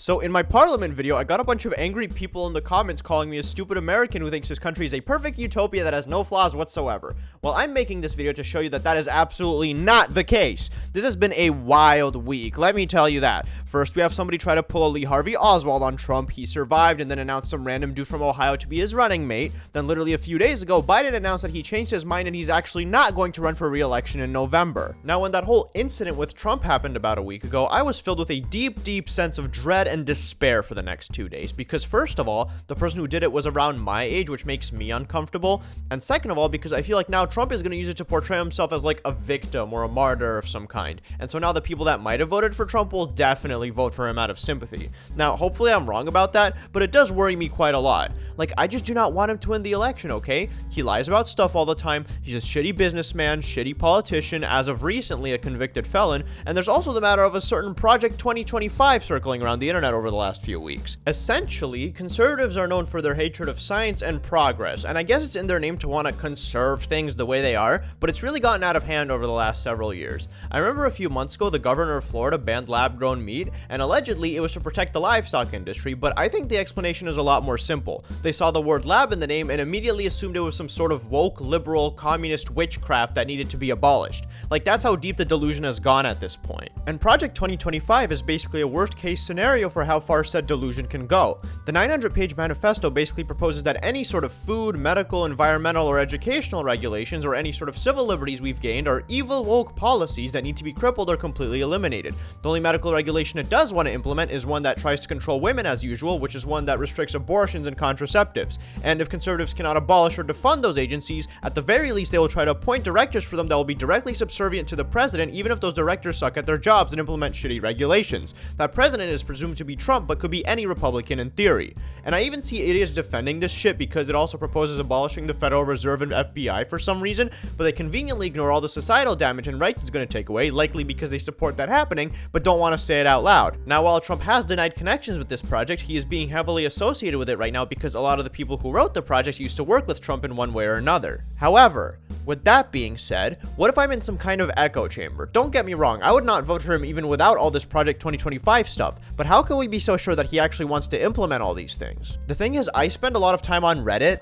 So in my parliament video, I got a bunch of angry people in the comments calling me a stupid American who thinks his country is a perfect utopia that has no flaws whatsoever. Well, I'm making this video to show you that that is absolutely not the case. This has been a wild week, let me tell you that. First, we have somebody try to pull a Lee Harvey Oswald on Trump. He survived and then announced some random dude from Ohio to be his running mate. Then literally a few days ago, Biden announced that he changed his mind and he's actually not going to run for re-election in November. Now, when that whole incident with Trump happened about a week ago, I was filled with a deep sense of dread and despair for the next 2 days. Because first of all, the person who did it was around my age, which makes me uncomfortable. And second of all, because I feel like now Trump is going to use it to portray himself as like a victim or a martyr of some kind. And so now the people that might have voted for Trump will definitely vote for him out of sympathy. Now, hopefully I'm wrong about that, but it does worry me quite a lot. Like, I just do not want him to win the election, okay? He lies about stuff all the time. He's a shitty businessman, shitty politician, as of recently a convicted felon, and there's also the matter of a certain Project 2025 circling around the internet over the last few weeks. Essentially, conservatives are known for their hatred of science and progress, and I guess it's in their name to want to conserve things the way they are, but it's really gotten out of hand over the last several years. I remember a few months ago, the governor of Florida banned lab-grown meat, and allegedly it was to protect the livestock industry, but I think the explanation is a lot more simple. They saw the word lab in the name and immediately assumed it was some sort of woke, liberal, communist witchcraft that needed to be abolished. Like, that's how deep the delusion has gone at this point. And Project 2025 is basically a worst-case scenario for how far said delusion can go. The 900-page manifesto basically proposes that any sort of food, medical, environmental, or educational regulations, or any sort of civil liberties we've gained are evil woke policies that need to be crippled or completely eliminated. The only medical regulation it does want to implement is one that tries to control women as usual, which is one that restricts abortions and contraceptives. And if conservatives cannot abolish or defund those agencies, at the very least they will try to appoint directors for them that will be directly subservient to the president, even if those directors suck at their jobs and implement shitty regulations. That president is presumed to be Trump, but could be any Republican in theory. And I even see idiots defending this shit because it also proposes abolishing the Federal Reserve and FBI for some reason, but they conveniently ignore all the societal damage and rights it's going to take away, likely because they support that happening, but don't want to say it out loud. Now, while Trump has denied connections with this project, he is being heavily associated with it right now because a lot of the people who wrote the project used to work with Trump in one way or another. However, with that being said, what if I'm in some kind of echo chamber? Don't get me wrong, I would not vote for him even without all this Project 2025 stuff, but how can we be so sure that he actually wants to implement all these things? The thing is, I spend a lot of time on Reddit.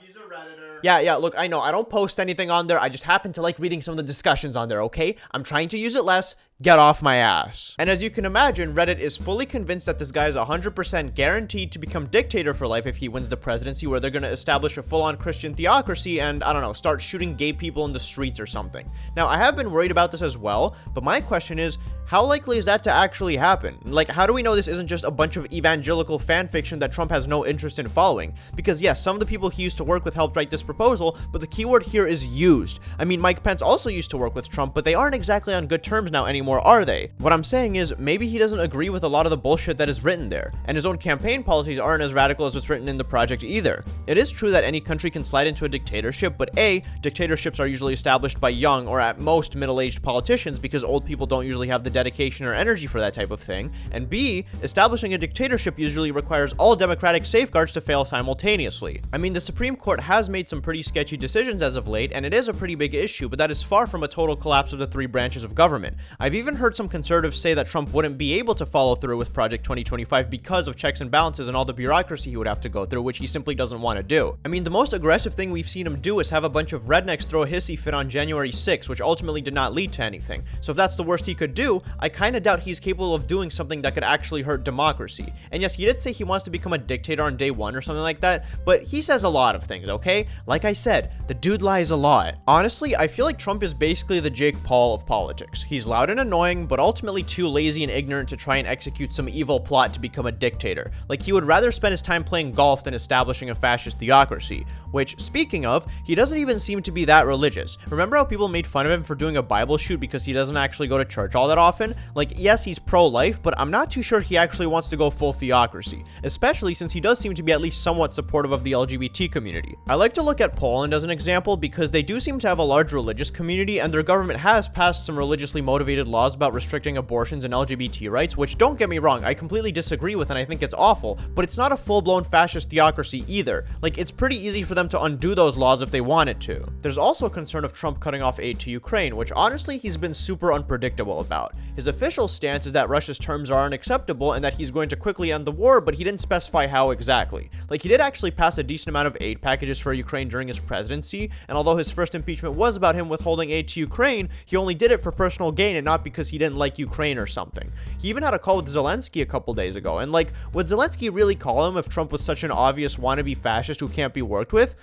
He's a Redditor. Yeah, look, I know, I don't post anything on there, I just happen to like reading some of the discussions on there, okay? I'm trying to use it less. Get off my ass. And as you can imagine, Reddit is fully convinced that this guy is 100% guaranteed to become dictator for life if he wins the presidency, where they're going to establish a full-on Christian theocracy and, I don't know, start shooting gay people in the streets or something. Now, I have been worried about this as well, but my question is, how likely is that to actually happen? Like, how do we know this isn't just a bunch of evangelical fan fiction that Trump has no interest in following? Because yes, some of the people he used to work with helped write this proposal, but the keyword here is used. I mean, Mike Pence also used to work with Trump, but they aren't exactly on good terms now anymore, are they? What I'm saying is, maybe he doesn't agree with a lot of the bullshit that is written there, and his own campaign policies aren't as radical as what's written in the project either. It is true that any country can slide into a dictatorship, but A, dictatorships are usually established by young or at most middle-aged politicians because old people don't usually have the dedication or energy for that type of thing, and B, establishing a dictatorship usually requires all democratic safeguards to fail simultaneously. I mean, the Supreme Court has made some pretty sketchy decisions as of late, and it is a pretty big issue, but that is far from a total collapse of the three branches of government. I've even heard some conservatives say that Trump wouldn't be able to follow through with Project 2025 because of checks and balances and all the bureaucracy he would have to go through, which he simply doesn't want to do. I mean, the most aggressive thing we've seen him do is have a bunch of rednecks throw a hissy fit on January 6th, which ultimately did not lead to anything. So if that's the worst he could do, I kinda doubt he's capable of doing something that could actually hurt democracy. And yes, he did say he wants to become a dictator on day one or something like that, but he says a lot of things, okay? Like I said, the dude lies a lot. Honestly, I feel like Trump is basically the Jake Paul of politics. He's loud and annoying, but ultimately too lazy and ignorant to try and execute some evil plot to become a dictator. Like, he would rather spend his time playing golf than establishing a fascist theocracy. Which, speaking of, he doesn't even seem to be that religious. Remember how people made fun of him for doing a Bible shoot because he doesn't actually go to church all that often? Like, yes, he's pro-life, but I'm not too sure he actually wants to go full theocracy, especially since he does seem to be at least somewhat supportive of the LGBT community. I like to look at Poland as an example because they do seem to have a large religious community and their government has passed some religiously motivated laws about restricting abortions and LGBT rights, which, don't get me wrong, I completely disagree with and I think it's awful, but it's not a full-blown fascist theocracy either. Like, it's pretty easy for them to undo those laws if they wanted to. There's also concern of Trump cutting off aid to Ukraine, which honestly he's been super unpredictable about. His official stance is that Russia's terms are unacceptable and that he's going to quickly end the war, but he didn't specify how exactly. Like, he did actually pass a decent amount of aid packages for Ukraine during his presidency, and although his first impeachment was about him withholding aid to Ukraine, he only did it for personal gain and not because he didn't like Ukraine or something. He even had a call with Zelensky a couple days ago, and like, would Zelensky really call him if Trump was such an obvious wannabe fascist who can't be worked with?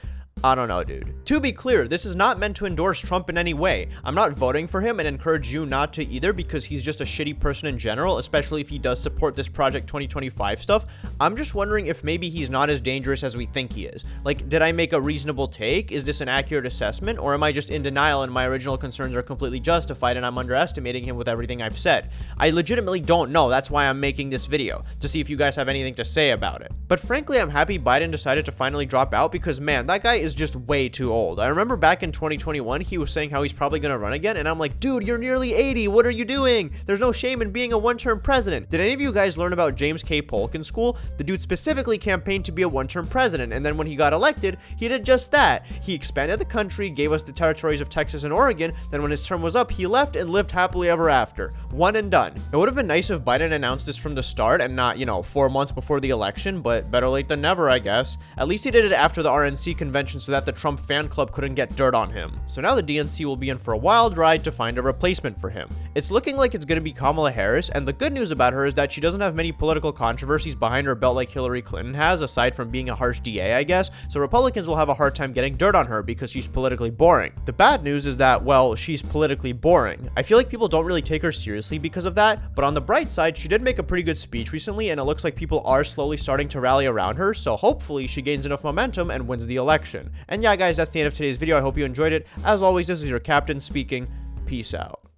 I don't know, dude. To be clear, this is not meant to endorse Trump in any way. I'm not voting for him and encourage you not to either because he's just a shitty person in general, especially if he does support this Project 2025 stuff. I'm just wondering if maybe he's not as dangerous as we think he is. Like, did I make a reasonable take? Is this an accurate assessment? Or am I just in denial and my original concerns are completely justified and I'm underestimating him with everything I've said? I legitimately don't know. That's why I'm making this video, to see if you guys have anything to say about it. But frankly, I'm happy Biden decided to finally drop out because, man, that guy is just way too old. I remember back in 2021, he was saying how he's probably going to run again, and I'm like, dude, you're nearly 80. What are you doing? There's no shame in being a one-term president. Did any of you guys learn about James K. Polk in school? The dude specifically campaigned to be a one-term president, and then when he got elected, he did just that. He expanded the country, gave us the territories of Texas and Oregon, then when his term was up, he left and lived happily ever after. One and done. It would have been nice if Biden announced this from the start and not, 4 months before the election, but better late than never, I guess. At least he did it after the RNC convention so that the Trump fan club couldn't get dirt on him. So now the DNC will be in for a wild ride to find a replacement for him. It's looking like it's going to be Kamala Harris, and the good news about her is that she doesn't have many political controversies behind her belt like Hillary Clinton has, aside from being a harsh DA, I guess, so Republicans will have a hard time getting dirt on her because she's politically boring. The bad news is that, well, she's politically boring. I feel like people don't really take her seriously because of that, but on the bright side, she did make a pretty good speech recently, and it looks like people are slowly starting to rally around her, so hopefully she gains enough momentum and wins the election. And yeah, guys, that's the end of today's video. I hope you enjoyed it. As always, this is your captain speaking. Peace out.